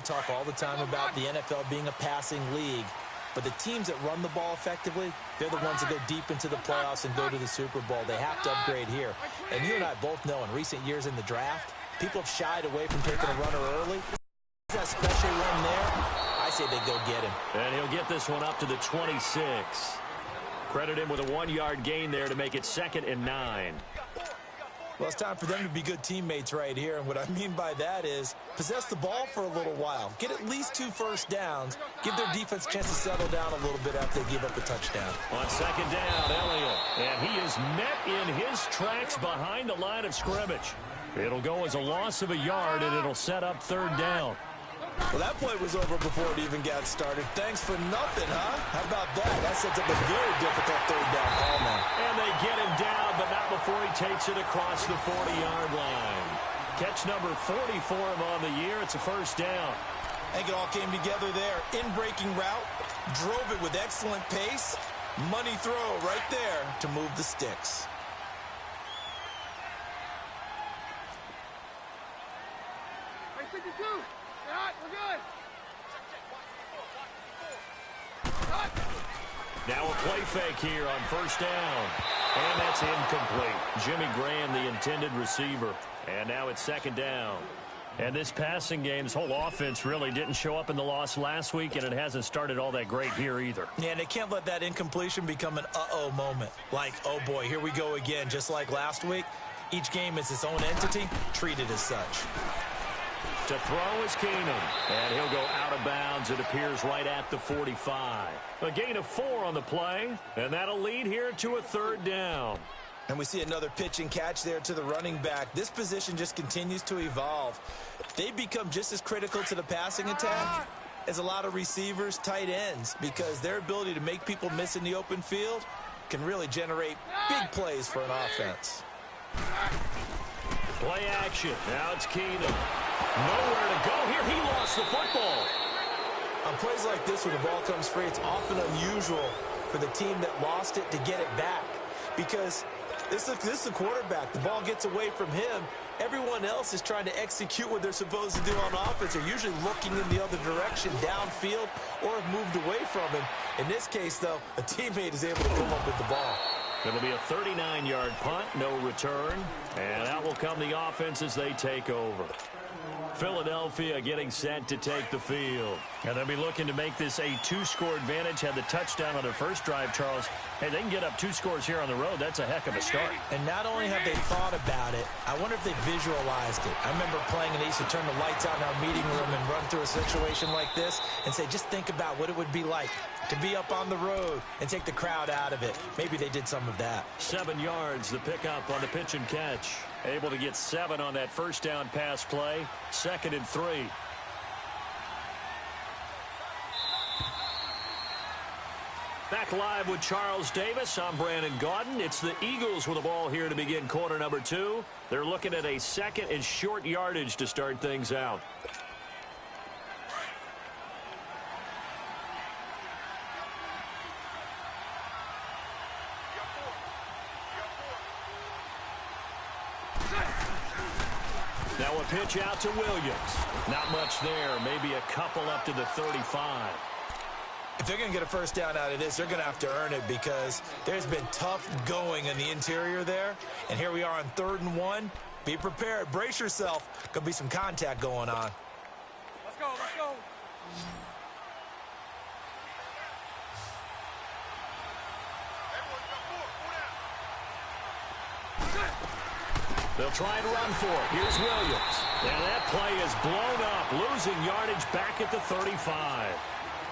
talk all the time about the NFL being a passing league, but the teams that run the ball effectively, they're the ones that go deep into the playoffs and go to the Super Bowl. They have to upgrade here. And you and I both know in recent years in the draft, people have shied away from taking a runner early. That special one there, I say they go get him. And he'll get this one up to the 26. Credit him with a 1-yard gain there to make it 2nd and 9. Well, it's time for them to be good teammates right here. And what I mean by that is possess the ball for a little while. Get at least 2 first downs. Give their defense a chance to settle down a little bit after they give up a touchdown. On 2nd down, Elliott. And he is met in his tracks behind the line of scrimmage. It'll go as a loss of a yard, and it'll set up 3rd down. Well, that play was over before it even got started. Thanks for nothing, huh? How about that? That sets up a very difficult 3rd down call now. And they get him down, but not before he takes it across the 40-yard line. Catch number 40 for him on the year. It's a 1st down. I think it all came together there. In-breaking route, drove it with excellent pace. Money throw right there to move the sticks. Now a play fake here on 1st down. And that's incomplete. Jimmy Graham, the intended receiver. And now it's 2nd down. And this passing game, this whole offense really didn't show up in the loss last week, and it hasn't started all that great here either. Yeah, and they can't let that incompletion become an uh-oh moment. Like, oh boy, here we go again, just like last week. Each game is its own entity, treated as such. To throw is Keenum, and he'll go out of bounds. It appears right at the 45. A gain of 4 on the play, and that'll lead here to a 3rd down. And we see another pitch and catch there to the running back. This position just continues to evolve. They become just as critical to the passing attack as a lot of receivers, tight ends, because their ability to make people miss in the open field can really generate big plays for an offense. Play action. Now it's Keenum. Nowhere to go here. He lost the football. On plays like this, when the ball comes free, it's often unusual for the team that lost it to get it back. Because this is the quarterback. The ball gets away from him. Everyone else is trying to execute what they're supposed to do on offense. They're usually looking in the other direction, downfield, or have moved away from him. In this case, though, a teammate is able to come up with the ball. It'll be a 39-yard punt, no return. And out will come the offense as they take over. Philadelphia getting set to take the field. And they'll be looking to make this a 2-score advantage. Had the touchdown on their first drive, Charles. Hey, they can get up 2 scores here on the road. That's a heck of a start. And not only have they thought about it, I wonder if they visualized it. I remember playing and they used to turn the lights out in our meeting room and run through a situation like this and say, just think about what it would be like to be up on the road and take the crowd out of it. Maybe they did some of that. 7 yards, the pickup on the pitch and catch. Able to get 7 on that first down pass play. 2nd and 3. Back live with Charles Davis. I'm Brandon Gaudin. It's the Eagles with the ball here to begin quarter number 2. They're looking at a 2nd and short yardage to start things out. Now a pitch out to Williams. Not much there. Maybe a couple up to the 35. If they're going to get a first down out of this, they're going to have to earn it because there's been tough going in the interior there. And here we are on 3rd and 1. Be prepared. Brace yourself. Could be some contact going on. Let's go. Let's go. They'll try and run for it. Here's Williams. And that play is blown up, losing yardage back at the 35.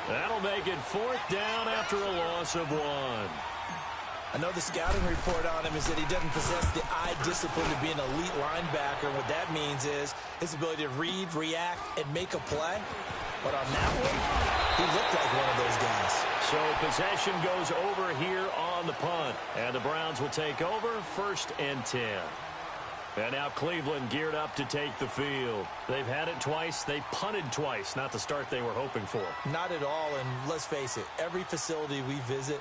That'll make it 4th down after a loss of 1. I know the scouting report on him is that he doesn't possess the eye discipline to be an elite linebacker. And what that means is his ability to read, react, and make a play. But on that one, he looked like one of those guys. So possession goes over here on the punt. And the Browns will take over 1st and 10. And now Cleveland geared up to take the field. They've had it twice. They've punted twice. Not the start they were hoping for. Not at all. And let's face it, every facility we visit,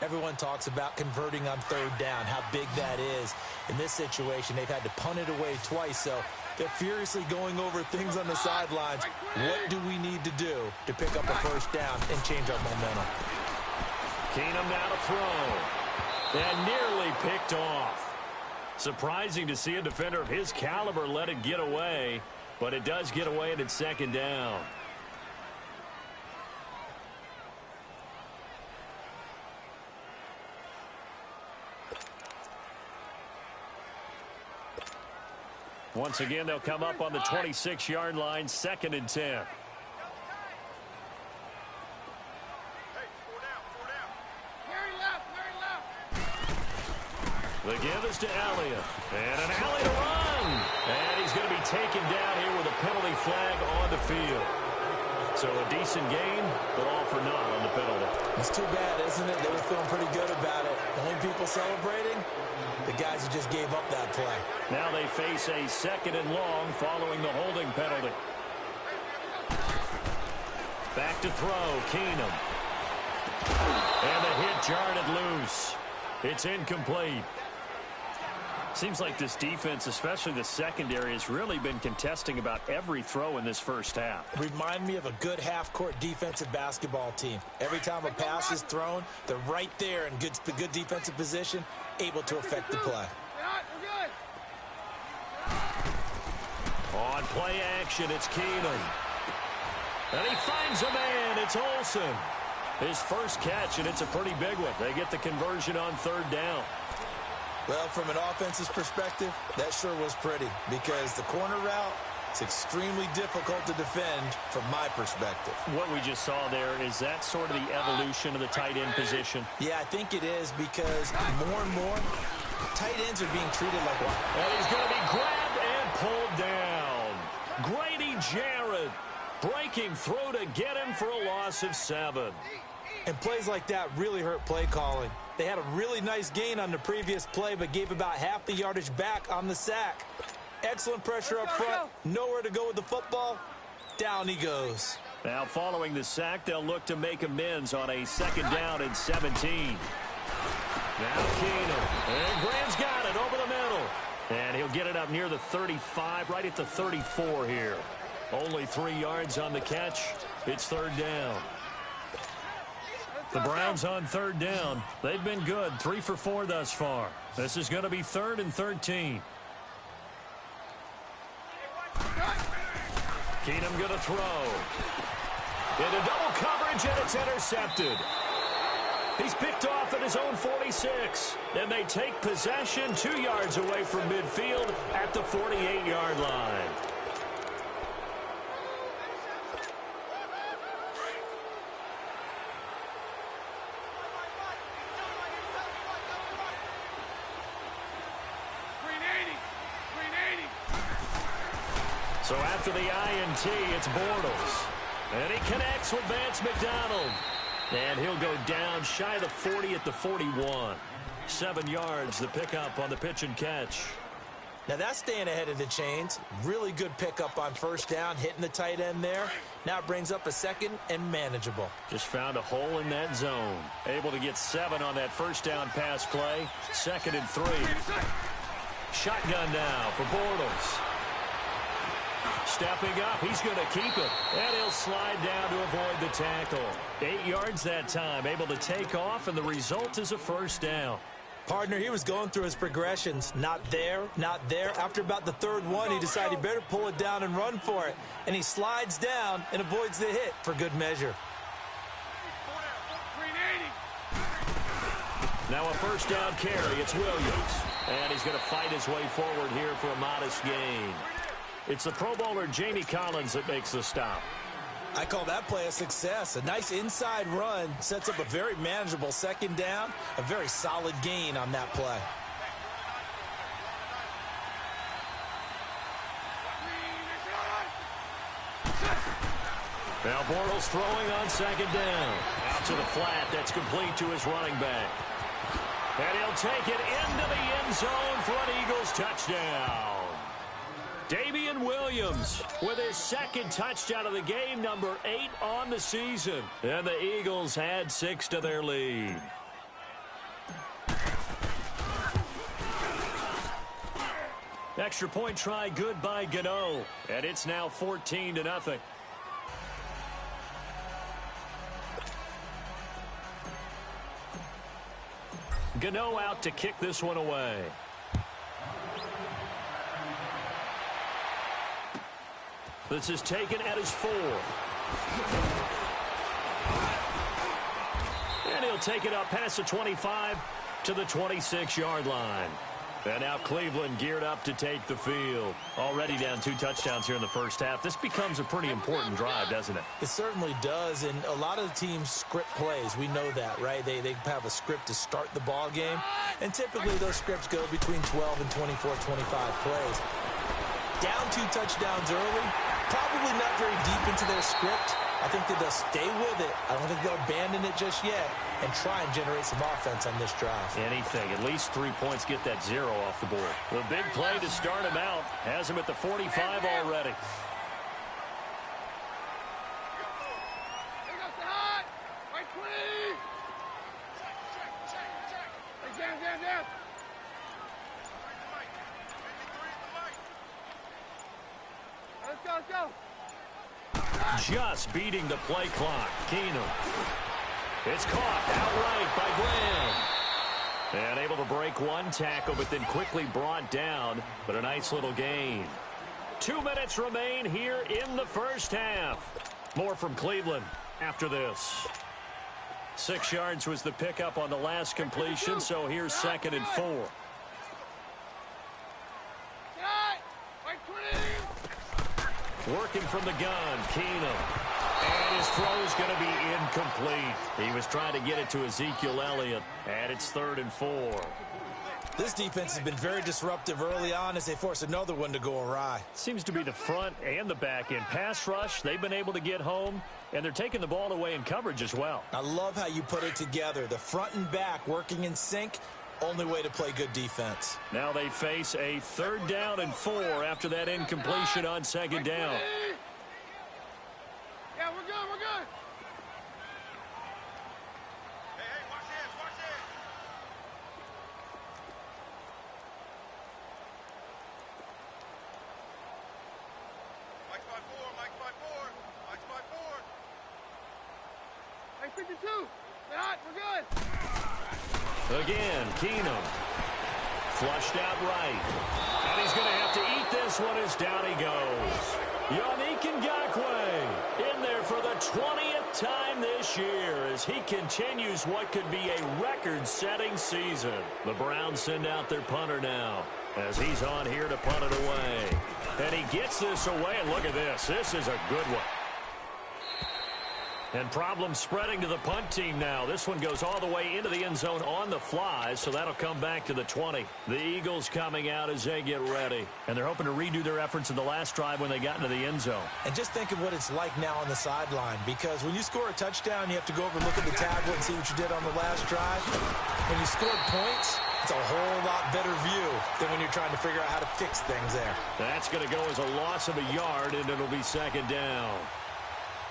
everyone talks about converting on 3rd down, how big that is. In this situation, they've had to punt it away twice. So They're furiously going over things on the sidelines. What do we need to do to pick up a first down and change our momentum? Keenum now to throw. And nearly picked off. Surprising to see a defender of his caliber let it get away, but it does get away and it's second down. Once again, they'll come up on the 26-yard line, 2nd and 10. The give is to Elliott. And an alley to run. And he's going to be taken down here with a penalty flag on the field. So a decent gain, but all for naught on the penalty. It's too bad, isn't it? They were feeling pretty good about it. The only people celebrating, the guys who just gave up that play. Now they face a 2nd and long following the holding penalty. Back to throw, Keenum. And the hit jarred it loose. It's incomplete. Seems like this defense, especially the secondary, has really been contesting about every throw in this first half. Remind me of a good half-court defensive basketball team. Every time a pass is thrown, they're right there in good defensive position, able to affect the play. On play action, it's Keenum. And he finds a man. It's Olsen. His first catch, and it's a pretty big one. They get the conversion on 3rd down. Well, from an offense's perspective, that sure was pretty because the corner route is extremely difficult to defend from my perspective. What we just saw there, is that sort of the evolution of the tight end position? Yeah, I think it is because more and more tight ends are being treated like one. And he's going to be grabbed and pulled down. Grady Jarrett breaking through to get him for a loss of 7. And plays like that really hurt play calling. They had a really nice gain on the previous play, but gave about half the yardage back on the sack. Excellent pressure up front. Nowhere to go with the football. Down he goes. Now following the sack, they'll look to make amends on a 2nd down and 17. Now Keenum. And Graham's got it over the middle. And he'll get it up near the 35, right at the 34 here. Only 3 yards on the catch. It's 3rd down. The Browns on 3rd down. They've been good, 3 for 4 thus far. This is going to be 3rd and 13. Keenum going to throw. Into double coverage, and it's intercepted. He's picked off at his own 46. And they take possession 2 yards away from midfield at the 48-yard line. So after the INT, it's Bortles. And he connects with Vance McDonald. And he'll go down shy of the 40 at the 41. 7 yards, the pickup on the pitch and catch. Now that's staying ahead of the chains. Really good pickup on 1st down, hitting the tight end there. Now it brings up a 2nd and manageable. Just found a hole in that zone. Able to get 7 on that 1st down pass play. 2nd and 3. Shotgun now for Bortles. Stepping up, he's going to keep it. And he'll slide down to avoid the tackle. 8 yards that time, able to take off, and the result is a 1st down. Partner, he was going through his progressions. Not there, not there. After about the 3rd one, he decided he better pull it down and run for it. And he slides down and avoids the hit for good measure. Now a 1st down carry, it's Williams. And he's going to fight his way forward here for a modest gain. It's the Pro Bowler Jamie Collins that makes the stop. I call that play a success. A nice inside run sets up a very manageable 2nd down. A very solid gain on that play. Now Bortles throwing on 2nd down. Out to the flat. That's complete to his running back. And he'll take it into the end zone for an Eagles touchdown. Damian Williams with his 2nd touchdown of the game, number 8 on the season. And the Eagles add 6 to their lead. Extra point try good by Gano. And it's now 14-0. Gano out to kick this one away. This is taken at his 4. And he'll take it up past the 25 to the 26-yard line. And now Cleveland geared up to take the field. Already down 2 touchdowns here in the first half. This becomes a pretty important drive, doesn't it? It certainly does, and a lot of the teams script plays. We know that, right? They have a script to start the ball game, and typically those scripts go between 12 and 24, 25 plays. Down 2 touchdowns early, probably not very deep into their script. I think that they'll stay with it. I don't think they'll abandon it just yet and try and generate some offense on this drive. Anything. At least 3 points, get that 0 off the board. The big play to start him out has him at the 45 already. Let's go. Just beating the play clock. Keenum. It's caught outright by Graham. And able to break 1 tackle, but then quickly brought down. But a nice little gain. 2 minutes remain here in the first half. More from Cleveland after this. 6 yards was the pickup on the last completion, so here's 2nd and 4. Working from the gun, Keenum. And his throw's going to be incomplete. He was trying to get it to Ezekiel Elliott, and it's 3rd and 4. This defense has been very disruptive early on as they force another one to go awry. Seems to be the front and the back end. Pass rush, they've been able to get home, and they're taking the ball away in coverage as well. I love how you put it together. The front and back working in sync. Only way to play good defense. Now they face a 3rd down and 4 after that incompletion on 2nd down. Yeah, we're good. Hey, watch this. Mike's by 4. Hey, 52. We're good. Again, Keenum. Flushed out right. And he's going to have to eat this one as down he goes. Yannick Ngakoue in there for the 20th time this year as he continues what could be a record-setting season. The Browns send out their punter now as he's on here to punt it away. And he gets this away, and look at this. This is a good one. And problems spreading to the punt team now. This one goes all the way into the end zone on the fly, so that'll come back to the 20. The Eagles coming out as they get ready. And they're hoping to redo their efforts in the last drive when they got into the end zone. And just think of what it's like now on the sideline, because when you score a touchdown, you have to go over and look at the tablet and see what you did on the last drive. When you scored points, it's a whole lot better view than when you're trying to figure out how to fix things there. That's going to go as a loss of a yard, and it'll be 2nd down.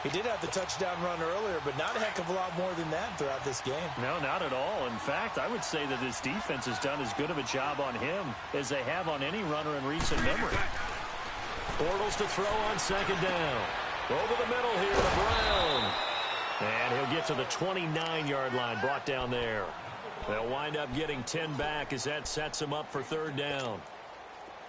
He did have the touchdown run earlier, but not a heck of a lot more than that throughout this game. No, not at all. In fact, I would say that this defense has done as good of a job on him as they have on any runner in recent memory. Bortles to throw on 2nd down. Over the middle here to Brown. And he'll get to the 29-yard line, brought down there. They'll wind up getting 10 back as that sets him up for 3rd down.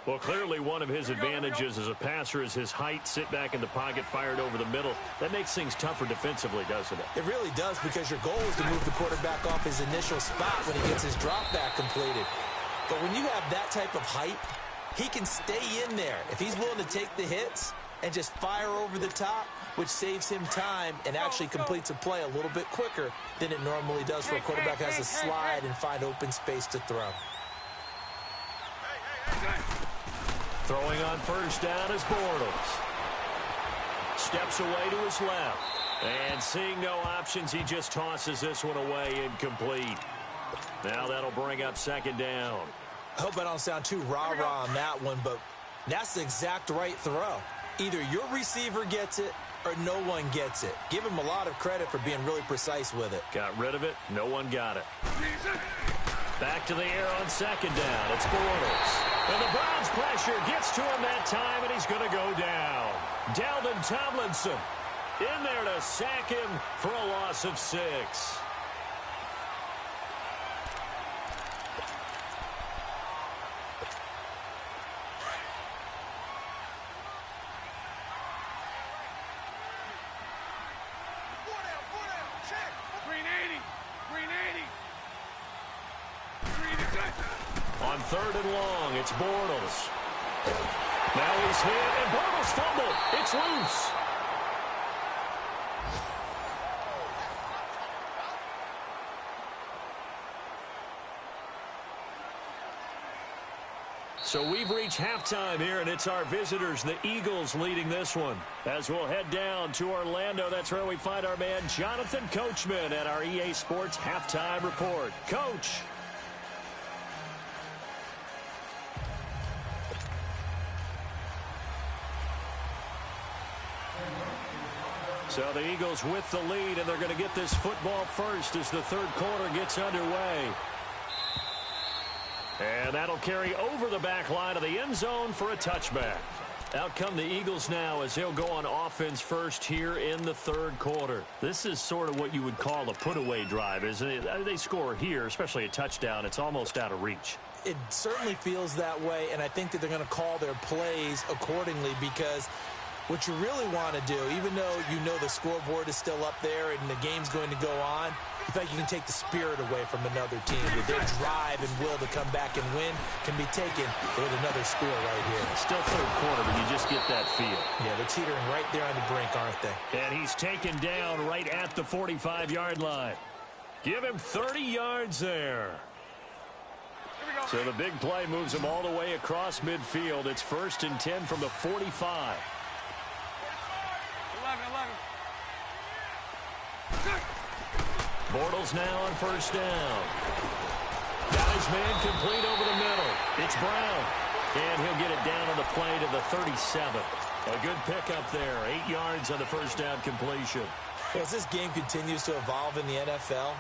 Well, clearly one of his advantages as a passer is his height. Sit back in the pocket, fired over the middle. That makes things tougher defensively, doesn't it? It really does, because your goal is to move the quarterback off his initial spot when he gets his drop back completed. But when you have that type of height, he can stay in there if he's willing to take the hits and just fire over the top, which saves him time and actually completes a play a little bit quicker than it normally does for a quarterback who has to slide and find open space to throw. Throwing on 1st down is Bortles. Steps away to his left. And seeing no options, he just tosses this one away, incomplete. Now that'll bring up 2nd down. I hope I don't sound too rah-rah on that one, but that's the exact right throw. Either your receiver gets it or no one gets it. Give him a lot of credit for being really precise with it. Got rid of it. No one got it. Back to the air on second down. It's Bortles. And the Browns' pressure gets to him that time, and he's going to go down. Dalvin Tomlinson in there to sack him for a loss of 6. On third and long, it's Bortles. Now he's hit, and Bortles fumbled. It's loose. So we've reached halftime here, and it's our visitors, the Eagles, leading this one. As we'll head down to Orlando, that's where we find our man Jonathan Coachman at our EA Sports Halftime Report. Coach. So the Eagles with the lead, and they're going to get this football first as the third quarter gets underway. And that'll carry over the back line of the end zone for a touchback. Out come the Eagles now as they'll go on offense first here in the third quarter. This is sort of what you would call a put-away drive, isn't it? They score here, especially a touchdown. It's almost out of reach. It certainly feels that way, and I think that they're going to call their plays accordingly because what you really want to do, even though you know the scoreboard is still up there and the game's going to go on, you think you can take the spirit away from another team. With their drive and will to come back and win can be taken with another score right here. Still third quarter, but you just get that feel. Yeah, they're teetering right there on the brink, aren't they? And he's taken down right at the 45-yard line. Give him 30 yards there. So the big play moves him all the way across midfield. It's 1st and 10 from the 45. 11. Bortles now on first down. Got his man complete over the middle. It's Brown. And he'll get it down on the play to the 37. A good pickup there. 8 yards on the first down completion. As this game continues to evolve in the NFL,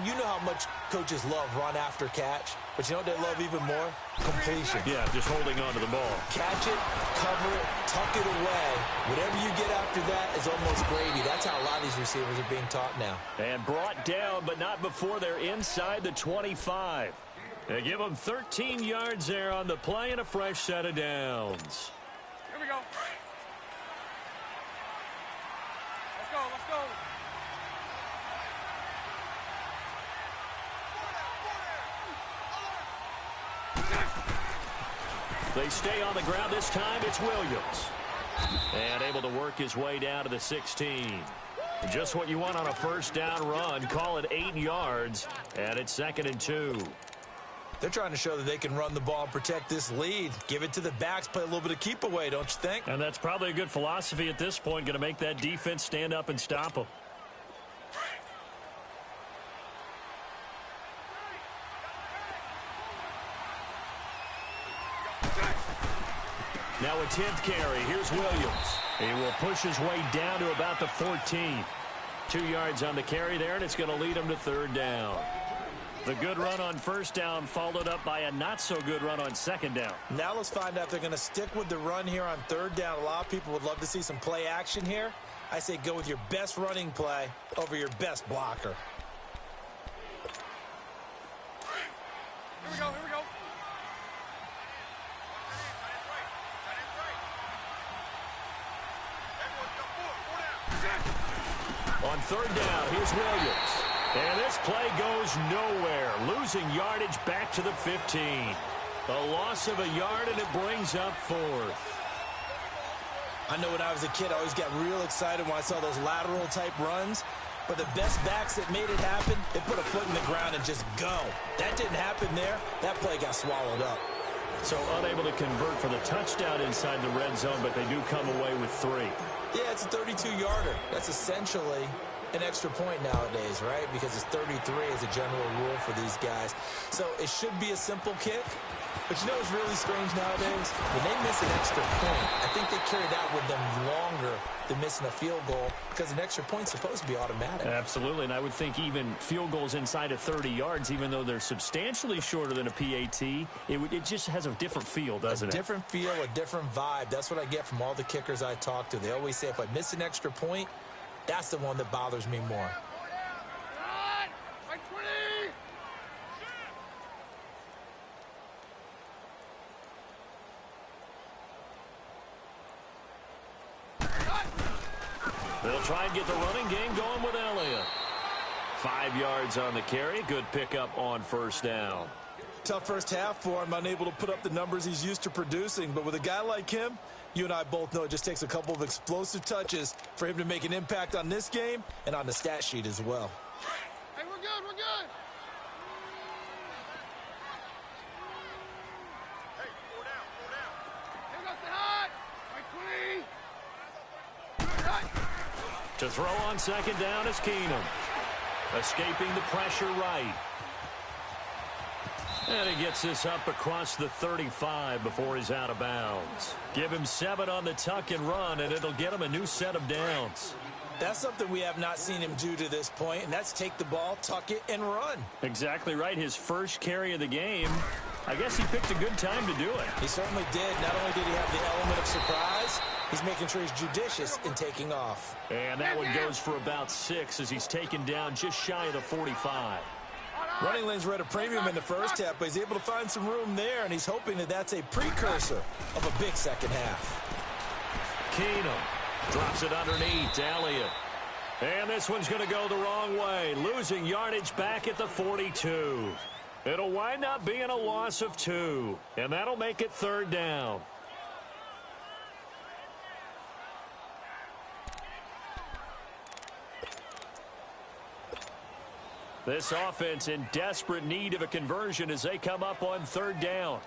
you know how much coaches love run after catch, but you know what they love even more? Completion. Yeah, just holding on to the ball. Catch it, cover it, tuck it away. Whatever you get after that is almost gravy. That's how a lot of these receivers are being taught now. And brought down, but not before they're inside the 25. They give them 13 yards there on the play and a fresh set of downs. Here we go. Let's go, let's go. They stay on the ground. This time it's Williams. And able to work his way down to the 16. Just what you want on a first down run. Call it 8 yards. And it's 2nd and 2. They're trying to show that they can run the ball and protect this lead. Give it to the backs, play a little bit of keep away, don't you think? And that's probably a good philosophy at this point. Going to make that defense stand up and stop them. Now a 10th carry. Here's Williams. He will push his way down to about the 14. 2 yards on the carry there, and it's going to lead him to third down. The good run on first down followed up by a not-so-good run on second down. Now let's find out if they're going to stick with the run here on third down. A lot of people would love to see some play action here. I say go with your best running play over your best blocker. Here we go, here we go. On third down, here's Williams. And this play goes nowhere. Losing yardage back to the 15. A loss of a yard, and it brings up 4th. I know when I was a kid, I always got real excited when I saw those lateral-type runs. But the best backs that made it happen, they put a foot in the ground and just go. That didn't happen there. That play got swallowed up. So unable to convert for the touchdown inside the red zone, but they do come away with 3. Yeah, it's a 32-yarder. That's essentially an extra point nowadays, right? Because it's 33 as a general rule for these guys. So it should be a simple kick, But you know what's really strange nowadays? When they miss an extra point, I think they carry that with them longer than missing a field goal because an extra point's supposed to be automatic. Absolutely, and I would think even field goals inside of 30 yards, even though they're substantially shorter than a PAT, it just has a different feel, doesn't it? A different feel, a different vibe. That's what I get from all the kickers I talk to. They always say if I miss an extra point, that's the one that bothers me more. They'll try and get the running game going with Elliott. 5 yards on the carry. Good pickup on first down. Tough first half for him, unable to put up the numbers he's used to producing. But with a guy like him, you and I both know it just takes a couple of explosive touches for him to make an impact on this game and on the stat sheet as well. Hey, we're good, we're good. Hey, 4 down, 4 down. Take us the high. Right, 20. To throw on second down is Keenum. Escaping the pressure right. And he gets this up across the 35 before he's out of bounds. Give him 7 on the tuck and run, and it'll get him a new set of downs. That's something we have not seen him do to this point, and that's take the ball, tuck it, and run. Exactly right. His first carry of the game. I guess he picked a good time to do it. He certainly did. Not only did he have the element of surprise, he's making sure he's judicious in taking off. And that one goes for about 6 as he's taken down just shy of the 45. Running lanes were at a premium in the first half, but he's able to find some room there, and he's hoping that that's a precursor of a big second half. Keenum drops it underneath to Elliott. And this one's going to go the wrong way, losing yardage back at the 42. It'll wind up being a loss of 2, and that'll make it third down. This offense in desperate need of a conversion as they come up on third down.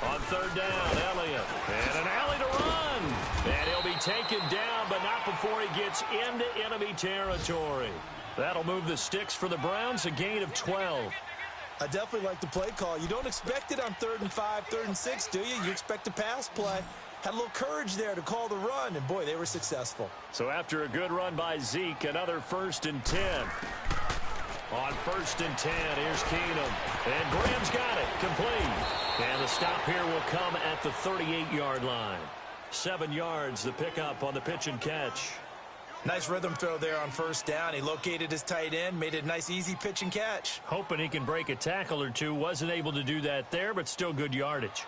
On third down, Elliott. And an alley to run. And he'll be taken down, but not before he gets into enemy territory. That'll move the sticks for the Browns, a gain of 12. I definitely like the play call. You don't expect it on 3rd and 5, 3rd and 6, do you? You expect a pass play. Had a little courage there to call the run, and boy, they were successful. So after a good run by Zeke, another 1st and 10. On 1st and 10, here's Keenum. And Graham's got it, complete. And the stop here will come at the 38-yard line. 7 yards, the pickup on the pitch and catch. Nice rhythm throw there on first down. He located his tight end, made it a nice, easy pitch and catch. Hoping he can break a tackle or two. Wasn't able to do that there, but still good yardage.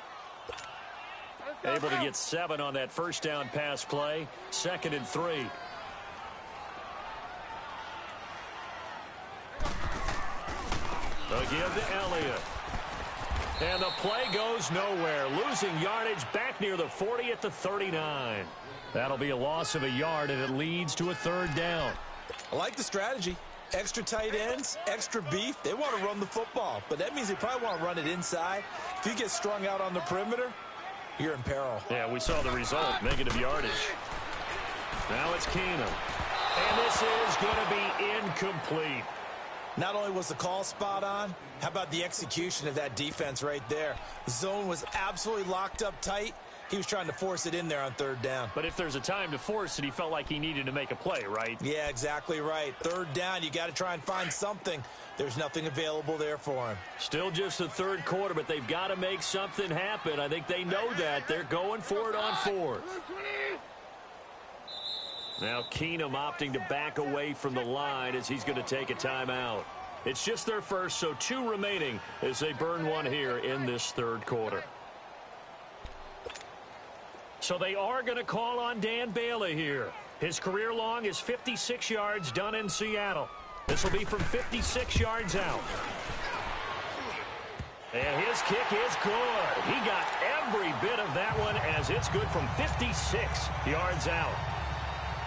Able to get 7 on that first down pass play. 2nd and 3. They'll give to Elliott. And the play goes nowhere. Losing yardage back near the 40 at the 39. That'll be a loss of a yard, and it leads to a third down. I like the strategy. Extra tight ends, extra beef. They want to run the football, but that means they probably want to run it inside. If you get strung out on the perimeter, you're in peril. Yeah, we saw the result, negative yardage. Now it's Keenum. And this is going to be incomplete. Not only was the call spot on, how about the execution of that defense right there? The zone was absolutely locked up tight. He was trying to force it in there on third down. But if there's a time to force it, he felt like he needed to make a play, right? Yeah, exactly right. Third down, you got to try and find something. There's nothing available there for him. Still just the third quarter, but they've got to make something happen. I think they know that. They're going for it on 4th. Now Keenum opting to back away from the line as he's going to take a timeout. It's just their first, so 2 remaining as they burn one here in this third quarter. So they are going to call on Dan Bailey here. His career long is 56 yards done in Seattle. This will be from 56 yards out. And his kick is good. He got every bit of that one as it's good from 56 yards out.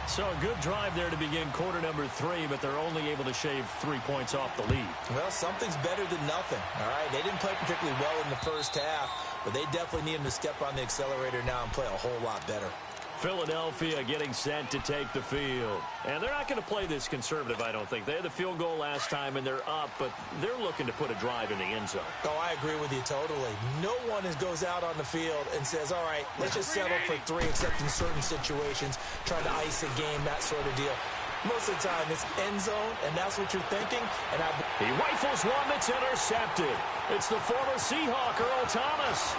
So a good drive there to begin quarter number 3, but they're only able to shave 3 points off the lead. Well, something's better than nothing. All right, they didn't play particularly well in the first half, but they definitely need him to step on the accelerator now and play a whole lot better. Philadelphia getting set to take the field. And they're not going to play this conservative, I don't think. They had the field goal last time, and they're up, but they're looking to put a drive in the end zone. Oh, I agree with you totally. No one goes out on the field and says, all right, let's just settle for 3, except in certain situations, trying to ice a game, that sort of deal. Most of the time, it's end zone, and that's what you're thinking. And he rifles one that's intercepted. It's the former Seahawk, Earl Thomas.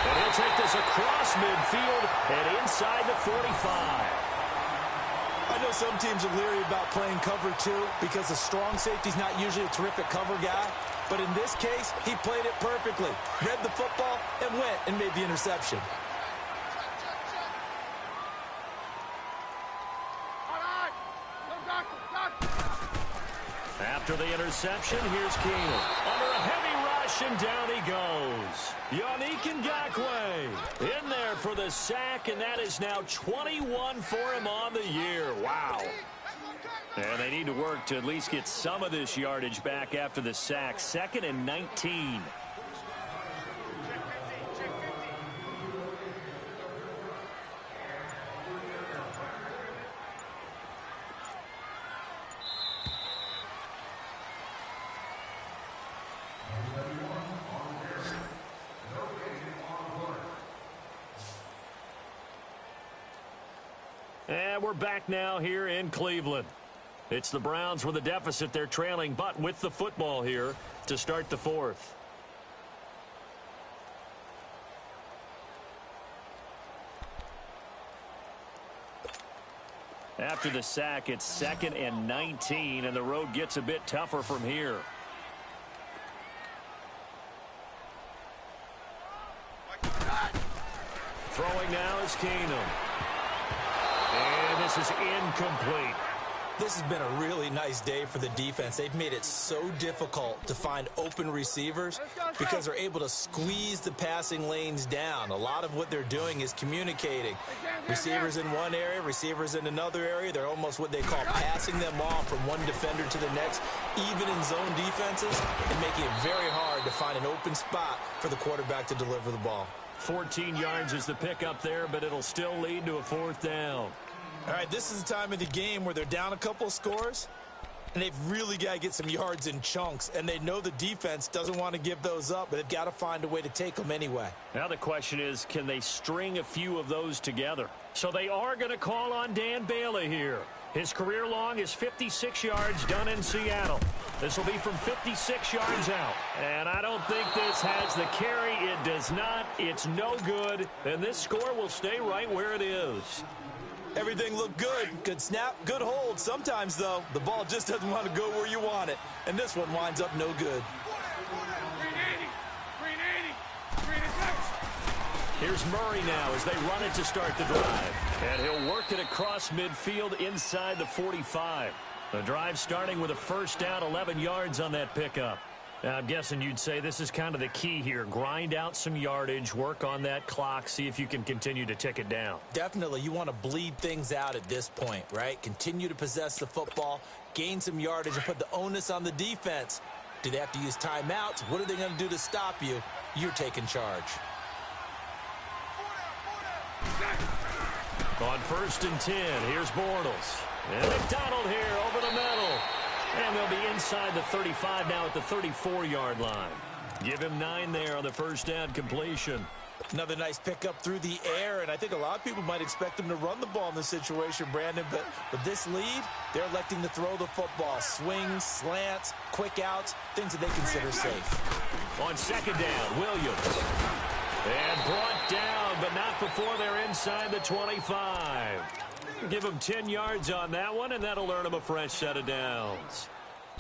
And he'll take this across midfield and inside the 45. I know some teams are leery about playing cover 2 because the strong safety's not usually a terrific cover guy. But in this case, he played it perfectly. Read the football and went and made the interception. After the interception, here's Keenum. Under a heavy rush, and down he goes. Yannick Ngakoue in there for the sack, and that is now 21 for him on the year. Wow. And they need to work to at least get some of this yardage back after the sack. 2nd and 19. And we're back now here in Cleveland. It's the Browns with a deficit. They're trailing, but with the football here to start the 4th. After the sack, it's 2nd and 19, and the road gets a bit tougher from here. Throwing now is Keenum. And this is incomplete. This has been a really nice day for the defense. They've made it so difficult to find open receivers because they're able to squeeze the passing lanes down. A lot of what they're doing is communicating. Receivers in one area, receivers in another area. They're almost what they call passing them off from one defender to the next, even in zone defenses, and making it very hard to find an open spot for the quarterback to deliver the ball. 14 yards is the pickup there, but it'll still lead to a 4th down. All right, this is the time of the game where they're down a couple of scores, and they've really got to get some yards in chunks, and they know the defense doesn't want to give those up, but they've got to find a way to take them anyway. Now the question is, can they string a few of those together? So they are going to call on Dan Bailey here. His career long is 56 yards done in Seattle. This will be from 56 yards out. And I don't think this has the carry. It does not. It's no good. And this score will stay right where it is. Everything looked good. Good snap, good hold. Sometimes, though, the ball just doesn't want to go where you want it. And this one winds up no good. Here's Murray now as they run it to start the drive. And he'll work it across midfield inside the 45. The drive starting with a 1st down, 11 yards on that pickup. I'm guessing you'd say this is kind of the key here. Grind out some yardage, work on that clock, see if you can continue to tick it down. Definitely. You want to bleed things out at this point, right? Continue to possess the football, gain some yardage, and put the onus on the defense. Do they have to use timeouts? What are they going to do to stop you? You're taking charge. On 1st and 10, here's Bortles. And McDonald here over the middle. And they'll be inside the 35 now at the 34-yard line. Give him 9 there on the 1st down completion. Another nice pickup through the air, and I think a lot of people might expect them to run the ball in this situation, Brandon, but with this lead, they're electing to throw the football. Swings, slants, quick outs, things that they consider safe. On 2nd down, Williams. And brought down, but not before they're inside the 25. Give them 10 yards on that one, and that'll earn them a fresh set of downs.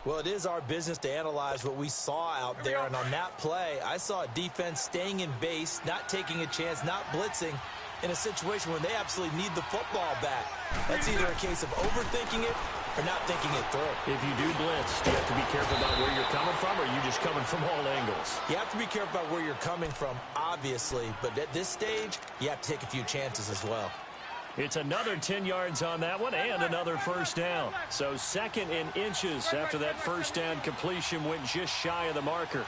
Well, it is our business to analyze what we saw out there, and on that play, I saw a defense staying in base, not taking a chance, not blitzing, in a situation where they absolutely need the football back. That's either a case of overthinking it or not thinking it through. If you do blitz, do you have to be careful about where you're coming from, or are you just coming from all angles? You have to be careful about where you're coming from, obviously, but at this stage, you have to take a few chances as well. It's another 10 yards on that one and another 1st down. So 2nd and inches after that 1st down completion went just shy of the marker.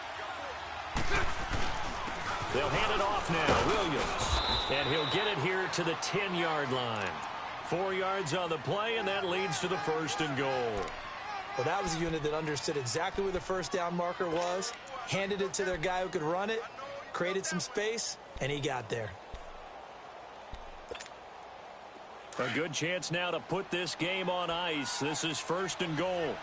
They'll hand it off now. Williams. And he'll get it here to the 10-yard line. 4 yards on the play, and that leads to the 1st and goal. Well, that was a unit that understood exactly where the first down marker was, handed it to their guy who could run it, created some space, and he got there. A good chance now to put this game on ice. This is 1st and goal.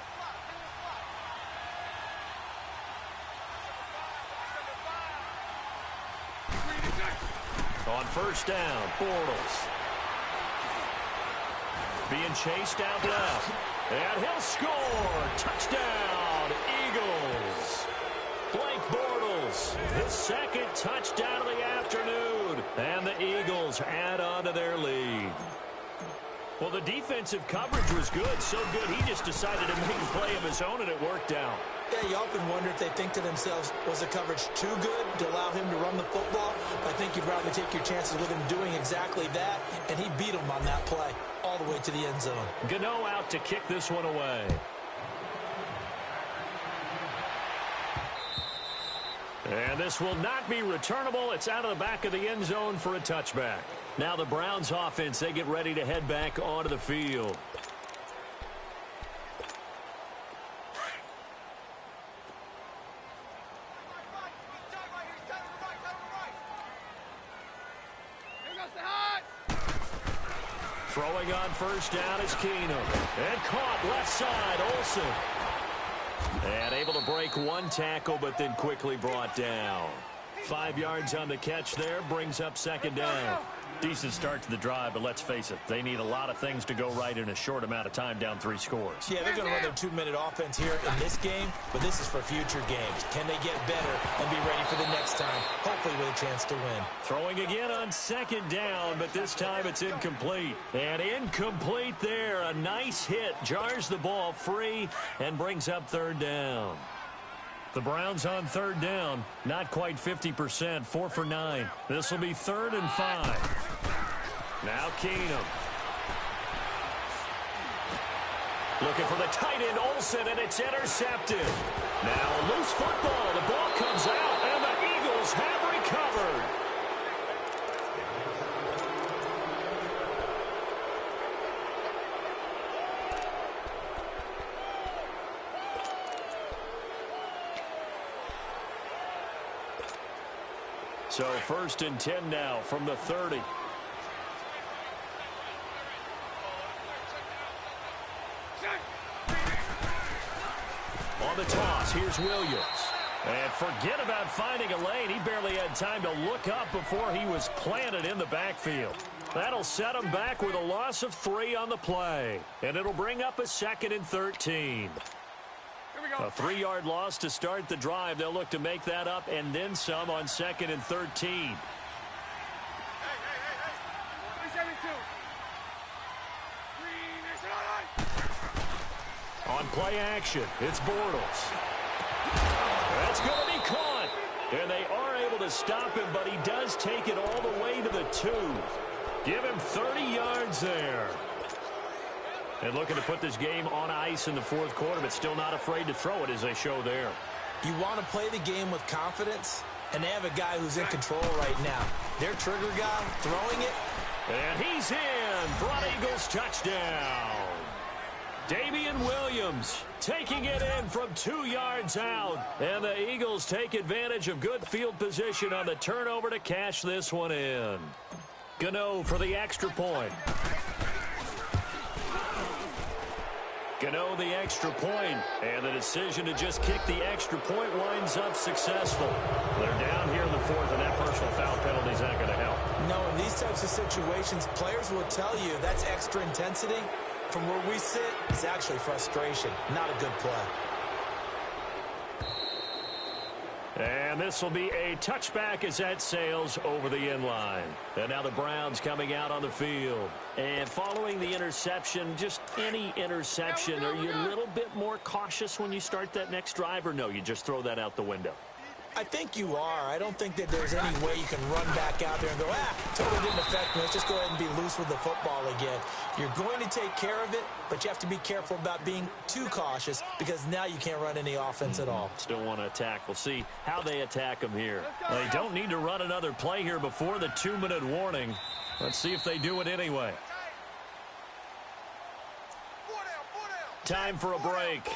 On 1st down, Bortles. Being chased out left. And he'll score. Touchdown, Eagles. Blake Bortles, his 2nd touchdown of the afternoon. And the Eagles add on to their lead. Well, the defensive coverage was good. So good, he just decided to make a play of his own, and it worked out. Yeah, you often wonder if they think to themselves, was the coverage too good to allow him to run the football? I think you'd rather take your chances with him doing exactly that, and he beat him on that play all the way to the end zone. Gano out to kick this one away. And this will not be returnable. It's out of the back of the end zone for a touchback. Now the Browns offense, they get ready to head back onto the field. Throwing on 1st down is Keenum. And caught left side, Olsen. And able to break one tackle, but then quickly brought down. 5 yards on the catch there, brings up 2nd down. Decent start to the drive, but let's face it, they need a lot of things to go right in a short amount of time, down 3 scores. Yeah, they're going to run their 2-minute offense here in this game, but this is for future games. Can they get better and be ready for the next time, hopefully with a chance to win? Throwing again on 2nd down, but this time it's incomplete. And incomplete there. A nice hit, jars the ball free, and brings up 3rd down. The Browns on 3rd down, not quite 50%, 4 for 9. This will be 3rd and 5. Now Keenum. Looking for the tight end, Olsen, and it's intercepted. Now a loose football. The ball comes out, and the Eagles have recovered. So 1st and 10 now from the 30. On the toss, here's Williams. And forget about finding a lane. He barely had time to look up before he was planted in the backfield. That'll set him back with a loss of 3 on the play. And it'll bring up a 2nd and 13. A 3-yard loss to start the drive. They'll look to make that up and then some on 2nd and 13. On play action, it's Bortles. That's going to be caught. And they are able to stop him, but he does take it all the way to the 2. Give him 30 yards there. And looking to put this game on ice in the 4th quarter, but still not afraid to throw it as they show there. You want to play the game with confidence, and they have a guy who's in control right now. Their trigger guy throwing it. And he's in. Broad Eagles touchdown. Damian Williams taking it in from 2 yards out. And the Eagles take advantage of good field position on the turnover to cash this one in. Gano for the extra point. Gano the extra point, and the decision to just kick the extra point winds up successful. They're down here in the 4th, and that personal foul penalty is not going to help. No, in these types of situations, players will tell you that's extra intensity. From where we sit, it's actually frustration, not a good play. And this will be a touchback as that sails over the end line. And now the Browns coming out on the field. And following the interception, just any interception, are you a little bit more cautious when you start that next drive, or no, you just throw that out the window? I think you are. I don't think that there's any way you can run back out there and go, totally didn't affect me. Let's just go ahead and be loose with the football again. You're going to take care of it, but you have to be careful about being too cautious because now you can't run any offense at all. Still want to attack. We'll see how they attack them here. They don't need to run another play here before the 2-minute warning. Let's see if they do it anyway. Time for a break.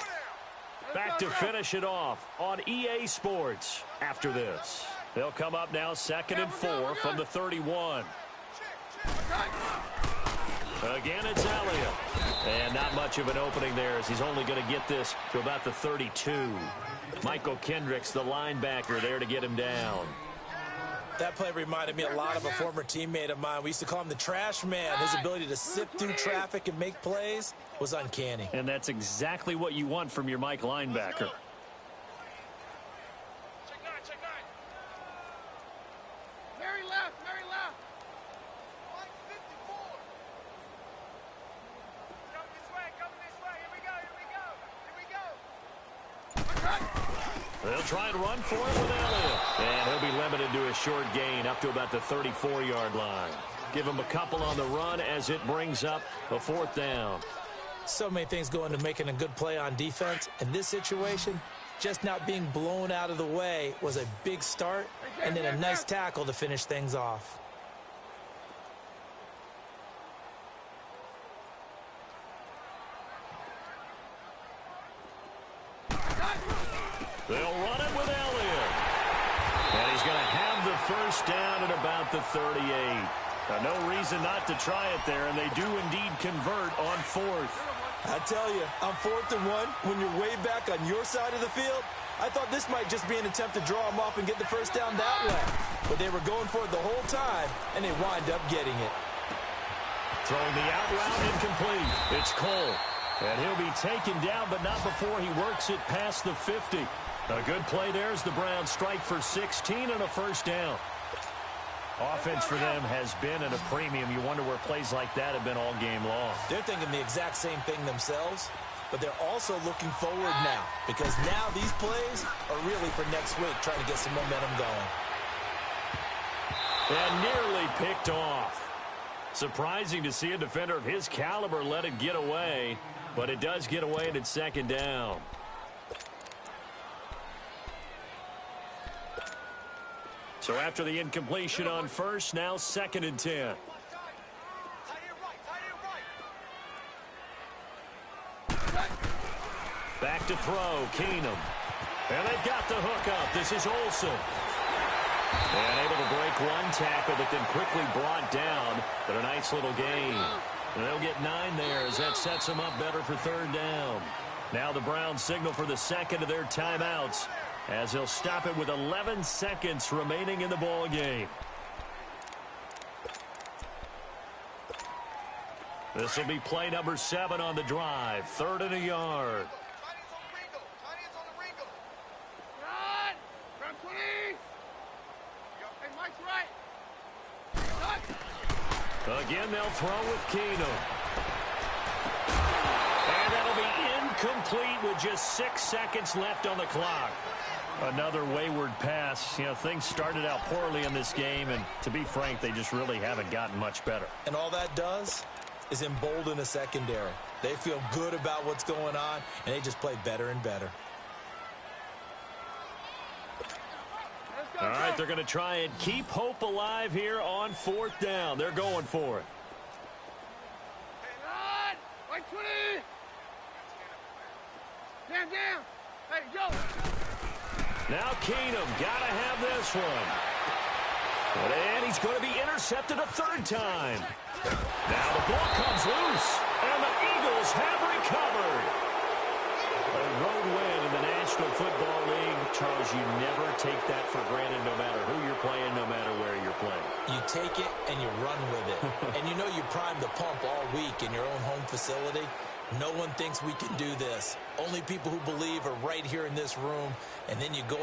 Back to finish it off on EA Sports after this. They'll come up now 2nd and 4 from the 31. Again, it's Elliott. And not much of an opening there as he's only going to get this to about the 32. Michael Kendricks, the linebacker, there to get him down. That play reminded me a lot of a former teammate of mine. We used to call him the trash man. His ability to sift through traffic and make plays was uncanny. And that's exactly what you want from your Mike linebacker. Very left, very left. Mike 54. Coming this way. Here we go. They'll try and run for it with Elliott. And he'll be limited to a short gain up to about the 34-yard line. Give him a couple on the run as it brings up a 4th down. So many things go into making a good play on defense. In this situation, just not being blown out of the way was a big start, and then a nice tackle to finish things off. They'll run it with Elliott. And he's going to have the 1st down at about the 38. No reason not to try it there, and they do indeed convert on 4th. I tell you, on 4th and 1, when you're way back on your side of the field, I thought this might just be an attempt to draw them off and get the 1st down that way. But they were going for it the whole time, and they wind up getting it. Throwing the out route incomplete. It's Cole. And he'll be taken down, but not before he works it past the 50. A good play there as the Browns strike for 16 and a 1st down. Offense for them has been at a premium. You wonder where plays like that have been all game long. They're thinking the exact same thing themselves, but they're also looking forward now because now these plays are really for next week, trying to get some momentum going. And nearly picked off. Surprising to see a defender of his caliber let it get away, but it does get away and it's 2nd down. So after the incompletion on 1st, now 2nd and 10. Back to throw, Keenum. And they've got the hook up. This is Olsen. And able to break one tackle, but then quickly brought down. But a nice little gain. And they'll get 9 there as that sets them up better for 3rd down. Now the Browns signal for the 2nd of their timeouts, as they'll stop it with 11 seconds remaining in the ball game. This will be play number 7 on the drive. 3rd and a yard. Tiny's on the wrinkle. Run! Run 20! Hey, Mike's right. Run! Again, they'll throw with Keenum. And that'll be incomplete with just 6 seconds left on the clock. Another wayward pass. You know, things started out poorly in this game, and to be frank, they just really haven't gotten much better. And all that does is embolden a secondary. They feel good about what's going on, and they just play better and better. All right, they're going to try and keep hope alive here on 4th down. They're going for it. Run! Like 20! Down! Hey, go! Now Keenum, got to have this one. And he's going to be intercepted a 3rd time. Now the ball comes loose, and the Eagles have recovered. A road win in the National Football League. Charles, you never take that for granted no matter who you're playing, no matter where you're playing. You take it and you run with it. And you know you prime the pump all week in your own home facility. No one thinks we can do this. Only people who believe are right here in this room, and then you go